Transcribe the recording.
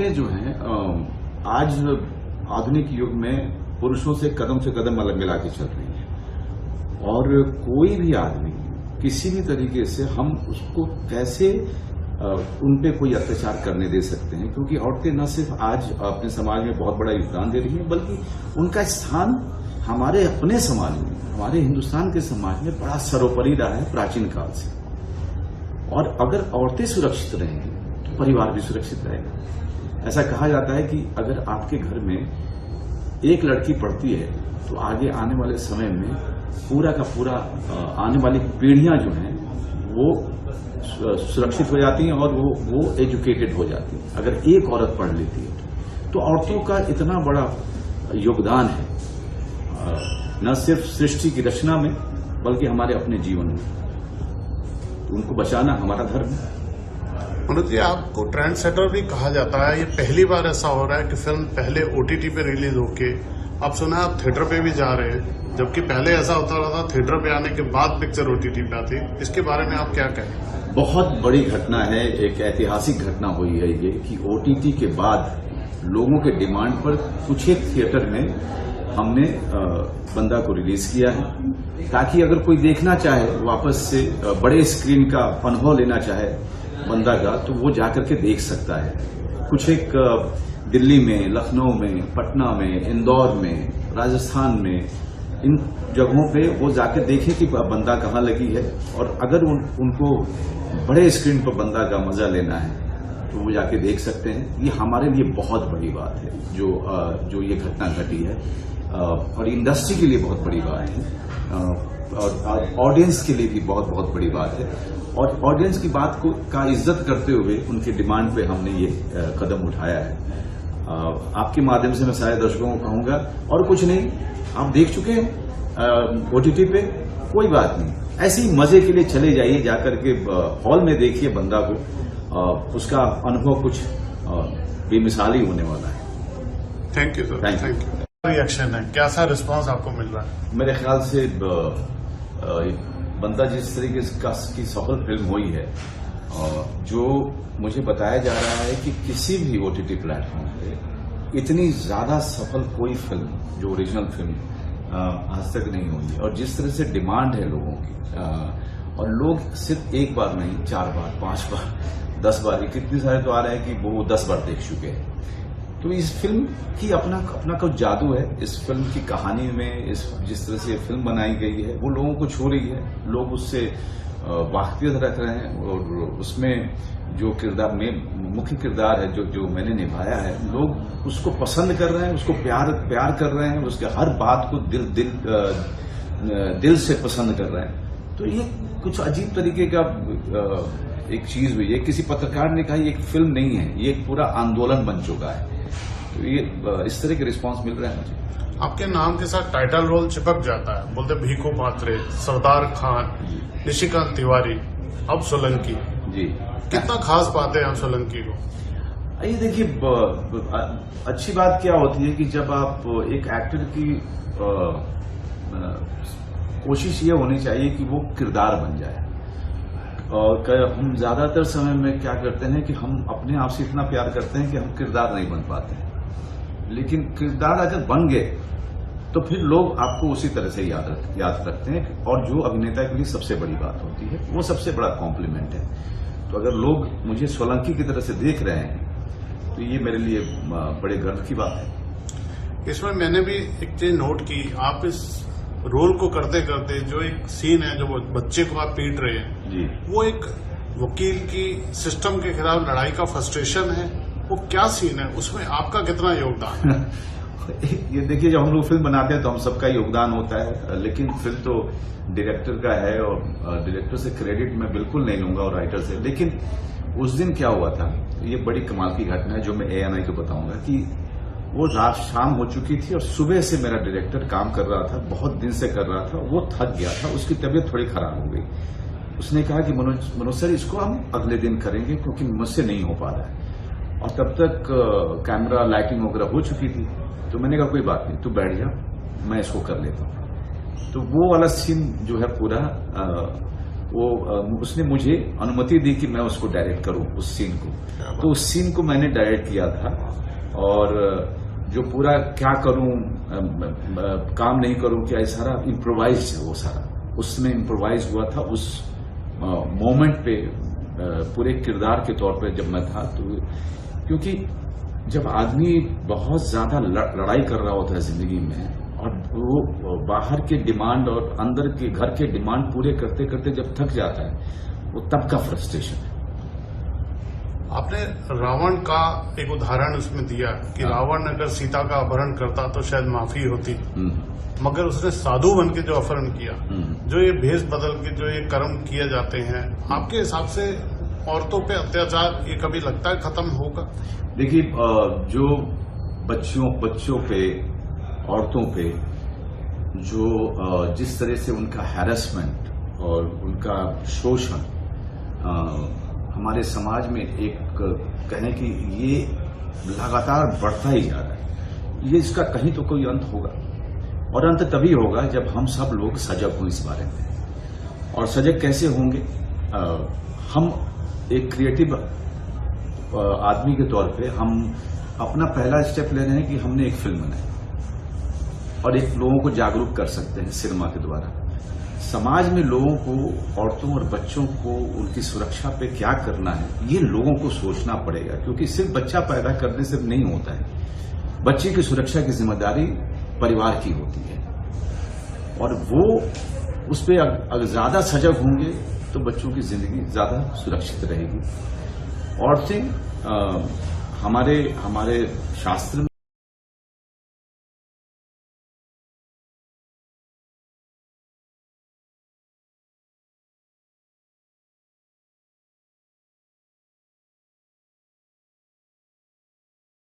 औरतें जो हैं आज आधुनिक युग में पुरुषों से कदम अलग मिला के चल रही हैं और कोई भी आदमी किसी भी तरीके से हम उसको कैसे उन पे कोई अत्याचार करने दे सकते हैं, क्योंकि औरतें न सिर्फ आज अपने समाज में बहुत बड़ा योगदान दे रही हैं बल्कि उनका स्थान हमारे अपने समाज में, हमारे हिंदुस्तान के समाज में बड़ा सर्वोपरि रहा है प्राचीन काल से। और अगर औरतें सुरक्षित रहेंगी तो परिवार भी सुरक्षित रहेगा। ऐसा कहा जाता है कि अगर आपके घर में एक लड़की पढ़ती है तो आगे आने वाले समय में पूरा का पूरा आने वाली पीढ़ियां जो हैं वो सुरक्षित हो जाती हैं और वो एजुकेटेड हो जाती हैं अगर एक औरत पढ़ लेती है। तो औरतों का इतना बड़ा योगदान है न सिर्फ सृष्टि की रचना में बल्कि हमारे अपने जीवन में। तो उनको बचाना हमारा धर्म है। मनोज जी, आपको ट्रेंड सेटर भी कहा जाता है। ये पहली बार ऐसा हो रहा है कि फिल्म पहले ओटीटी पे रिलीज होके अब सुना आप थिएटर पे भी जा रहे हैं, जबकि पहले ऐसा होता रहा था थिएटर पे आने के बाद पिक्चर ओटीटी पे आती। इसके बारे में आप क्या कहें? बहुत बड़ी घटना है, एक ऐतिहासिक घटना हुई है ये कि ओटीटी के बाद लोगों के डिमांड पर कुछ एक थिएटर में हमने बंदा को रिलीज किया है ताकि अगर कोई देखना चाहे वापस से बड़े स्क्रीन का अनुभव लेना चाहे बंदा का तो वो जाकर के देख सकता है। कुछ एक दिल्ली में, लखनऊ में, पटना में, इंदौर में, राजस्थान में, इन जगहों पे वो जाकर देखें कि बंदा कहाँ लगी है और अगर उनको बड़े स्क्रीन पर बंदा का मजा लेना है तो वो जाके देख सकते हैं। ये हमारे लिए बहुत बड़ी बात है जो ये घटना घटी है और इंडस्ट्री के लिए बहुत बड़ी बात है और ऑडियंस के लिए भी बहुत बड़ी बात है। और ऑडियंस की बात का इज्जत करते हुए उनके डिमांड पे हमने ये कदम उठाया है। आपके माध्यम से मैं सारे दर्शकों को कहूंगा और कुछ नहीं, आप देख चुके हैं ओटीटी पे, कोई बात नहीं, ऐसे ही मजे के लिए चले जाइए, जाकर के हॉल में देखिए बंदा को, उसका अनुभव कुछ बेमिसाली होने वाला है। Thank you sir, thank you. Reaction है, कैसा रिस्पांस आपको मिल रहा है? मेरे ख्याल से बंदा जिस तरीके की सफल फिल्म हुई है, जो मुझे बताया जा रहा है कि किसी भी ओटीटी प्लेटफॉर्म पे इतनी ज्यादा सफल कोई फिल्म, जो ओरिजिनल फिल्म आज तक नहीं हुई है। और जिस तरह से डिमांड है लोगों की, और लोग सिर्फ एक बार नहीं, 4 बार, 5 बार, 10 बार, कितने सारे तो आ रहे हैं कि वो 10 बार देख चुके हैं। तो इस फिल्म की अपना कुछ जादू है। इस फिल्म की कहानी में जिस तरह से फिल्म बनाई गई है वो लोगों को छू रही है, लोग उससे वाकफियत रख रहे हैं और उसमें जो किरदार में मुख्य किरदार है जो मैंने निभाया है, लोग उसको पसंद कर रहे हैं, उसको प्यार कर रहे हैं, उसके हर बात को दिल से पसंद कर रहे हैं। तो ये कुछ अजीब तरीके का एक चीज हुई है। किसी पत्रकार ने कहा ये एक फिल्म नहीं है, ये एक पूरा आंदोलन बन चुका है। तो ये इस तरह के रिस्पांस मिल रहा है मुझे। आपके नाम के साथ टाइटल रोल चिपक जाता है, बोलते भीखू पात्रे, सरदार खान, निशिकांत तिवारी, अब सोलंकी जी। कितना खास पाते हैं आप सोलंकी को? ये देखिए, अच्छी बात क्या होती है कि जब आप एक एक्टर की कोशिश ये होनी चाहिए कि वो किरदार बन जाए। और हम ज्यादातर समय में क्या करते हैं कि हम अपने आप से इतना प्यार करते हैं कि हम किरदार नहीं बन पाते हैं, लेकिन किरदार अगर बन गए तो फिर लोग आपको उसी तरह से याद रखते हैं। और जो अभिनेता के लिए सबसे बड़ी बात होती है वो सबसे बड़ा कॉम्प्लीमेंट है। तो अगर लोग मुझे सोलंकी की तरह से देख रहे हैं तो ये मेरे लिए बड़े गर्व की बात है। इसमें मैंने भी एक चीज नोट की, आप इस रोल को करते करते जो एक सीन है, जो बच्चे को आप पीट रहे हैं जी, वो एक वकील की सिस्टम के खिलाफ लड़ाई का फ्रस्ट्रेशन है, वो क्या सीन है, उसमें आपका कितना योगदान है? ये देखिए, जब हम लोग फिल्म बनाते हैं तो हम सबका योगदान होता है, लेकिन फिल्म तो डायरेक्टर का है और डायरेक्टर से क्रेडिट मैं बिल्कुल नहीं लूंगा और राइटर से। लेकिन उस दिन क्या हुआ था, ये बड़ी कमाल की घटना है जो मैं ANI को बताऊंगा कि वो रात शाम हो चुकी थी और सुबह से मेरा डायरेक्टर काम कर रहा था, बहुत दिन से कर रहा था, वो थक गया था, उसकी तबीयत थोड़ी खराब हो गई। उसने कहा कि मनोज सर, इसको हम अगले दिन करेंगे क्योंकि मुझसे नहीं हो पा रहा है। और तब तक कैमरा लाइटिंग वगैरह हो चुकी थी। तो मैंने कहा कोई बात नहीं, तू बैठ जा, मैं इसको कर लेता हूँ। तो वो वाला सीन जो है पूरा उसने मुझे अनुमति दी कि मैं उसको डायरेक्ट करूं उस सीन को। तो उस सीन को मैंने डायरेक्ट किया था, और जो पूरा क्या करूं, काम नहीं करूं क्या, सारा इम्प्रोवाइज है वो सारा। उसमें इम्प्रोवाइज हुआ था उस मोमेंट पे, पूरे किरदार के तौर पे जब मैं था। तो क्योंकि जब आदमी बहुत ज्यादा लड़ाई कर रहा होता है जिंदगी में, और वो बाहर के डिमांड और अंदर के घर के डिमांड पूरे करते करते जब थक जाता है, वो तब का फ्रस्ट्रेशन है। आपने रावण का एक उदाहरण उसमें दिया कि रावण अगर सीता का अपहरण करता तो शायद माफी होती, मगर उसने साधु बन के जो अपहरण किया, जो ये भेष बदल के जो ये कर्म किए जाते हैं, आपके हिसाब से औरतों पे अत्याचार ये कभी लगता है खत्म होगा? देखिए, जो बच्चों पे, औरतों पे जो जिस तरह से उनका हैरेसमेंट और उनका शोषण हमारे समाज में एक कहें कि ये लगातार बढ़ता ही जा रहा है, ये इसका कहीं तो कोई अंत होगा, और अंत तभी होगा जब हम सब लोग सजग हों इस बारे में। और सजग कैसे होंगे? हम एक क्रिएटिव आदमी के तौर पे हम अपना पहला स्टेप ले रहे हैं कि हमने एक फिल्म बनाई और एक लोगों को जागरूक कर सकते हैं सिनेमा के द्वारा। समाज में लोगों को, औरतों और बच्चों को उनकी सुरक्षा पे क्या करना है, ये लोगों को सोचना पड़ेगा, क्योंकि सिर्फ बच्चा पैदा करने से नहीं होता है। बच्चे की सुरक्षा की जिम्मेदारी परिवार की होती है, और वो उस पर अगर ज्यादा सजग होंगे तो बच्चों की जिंदगी ज्यादा सुरक्षित रहेगी। औरतें हमारे शास्त्र